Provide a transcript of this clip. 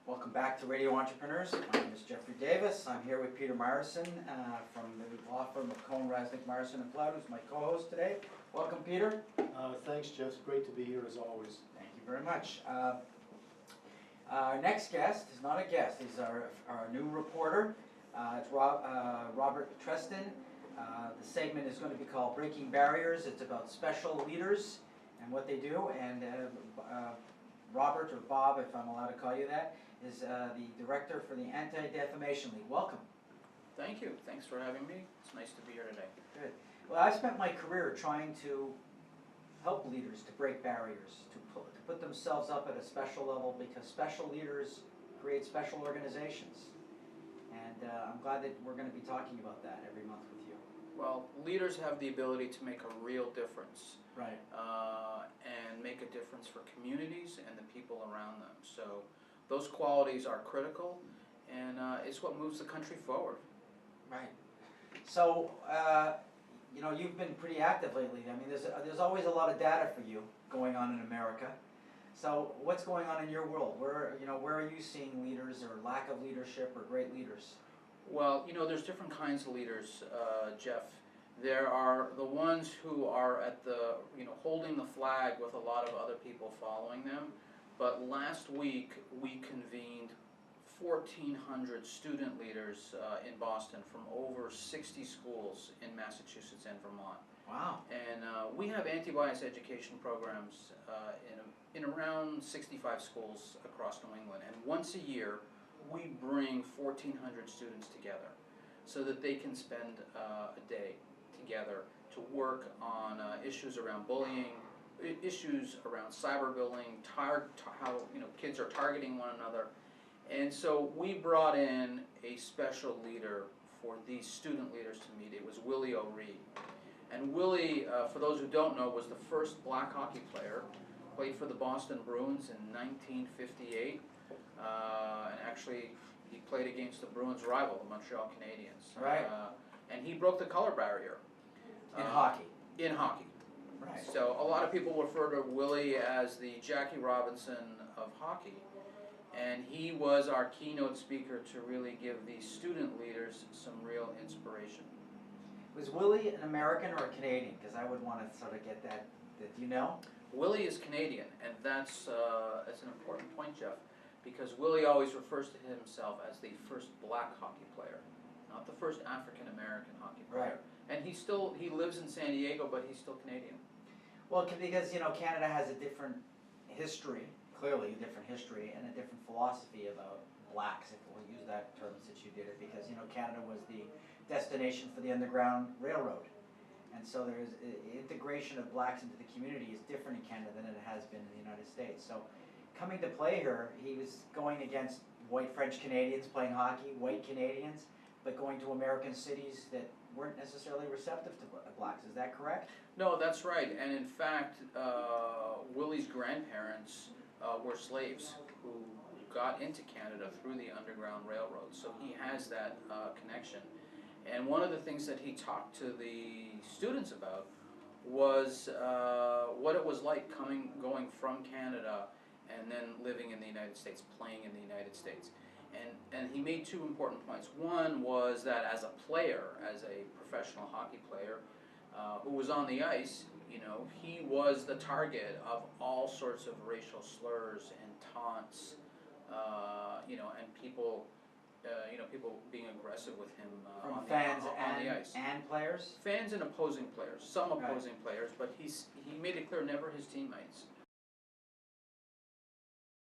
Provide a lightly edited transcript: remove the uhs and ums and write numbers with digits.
Welcome back to Radio Entrepreneurs. My name is Jeffrey Davis. I'm here with Peter Myerson from the law firm of Cohen, Rasnick, Myerson and Flood, who's my co-host today. Welcome, Peter. Thanks, Jeff. It's great to be here as always. Thank you very much. Our next guest is not a guest. He's our new reporter. It's Robert Trestan. The segment is going to be called Breaking Barriers. It's about special leaders and what they do. And Robert, or Bob, if I'm allowed to call you that, is the director for the Anti-Defamation League. Welcome. Thank you. Thanks for having me. It's nice to be here today. Good. Well, I spent my career trying to help leaders to break barriers, to put themselves up at a special level, because special leaders create special organizations. And I'm glad that we're going to be talking about that every month with you. Well, leaders have the ability to make a real difference. Right. And make a difference for communities and the people around them. So those qualities are critical, and it's what moves the country forward. Right. So, you know, you've been pretty active lately. I mean, there's always a lot of data for you going on in America. So what's going on in your world? Where are you seeing leaders, or lack of leadership, or great leaders? Well, there's different kinds of leaders, Jeff. There are the ones who are at the, holding the flag with a lot of other people following them. But last week we convened 1,400 student leaders in Boston from over 60 schools in Massachusetts and Vermont. Wow. And we have anti-bias education programs in around 65 schools across New England. And once a year we bring 1,400 students together so that they can spend a day together to work on issues around bullying, issues around cyberbullying, how kids are targeting one another. And so we brought in a special leader for these student leaders to meet. It was Willie O'Ree. And Willie, for those who don't know, was the first black hockey player, played for the Boston Bruins in 1958. And actually, he played against the Bruins' rival, the Montreal Canadiens. Right. And he broke the color barrier. In hockey. In hockey. Right. So a lot of people refer to Willie as the Jackie Robinson of hockey. And he was our keynote speaker to really give these student leaders some real inspiration. Was Willie an American or a Canadian? Because I would want to sort of get that. Do you know? Willie is Canadian, and that's an important point, Jeff, because Willie always refers to himself as the first black hockey player, not the first African American hockey player. Right. And he lives in San Diego, but he's still Canadian. Well, because Canada has a different history, clearly a different history, and a different philosophy about blacks, if we'll use that term since you did it, because Canada was the destination for the Underground Railroad. And so there's integration of blacks into the community is different in Canada than it has been in the United States. So coming to play here, he was going against white French Canadians playing hockey, white Canadians, but going to American cities that weren't necessarily receptive to blacks. Is that correct? No, that's right. And in fact, Willie's grandparents were slaves who got into Canada through the Underground Railroad. So he has that connection. And one of the things that he talked to the students about was what it was like going from Canada and then living in the United States, playing in the United States. And he made two important points. One was that as a player, as a professional hockey player who was on the ice, he was the target of all sorts of racial slurs and taunts, and people being aggressive with him From fans on the ice. And players? Fans and opposing players, some opposing players, but he made it clear never his teammates.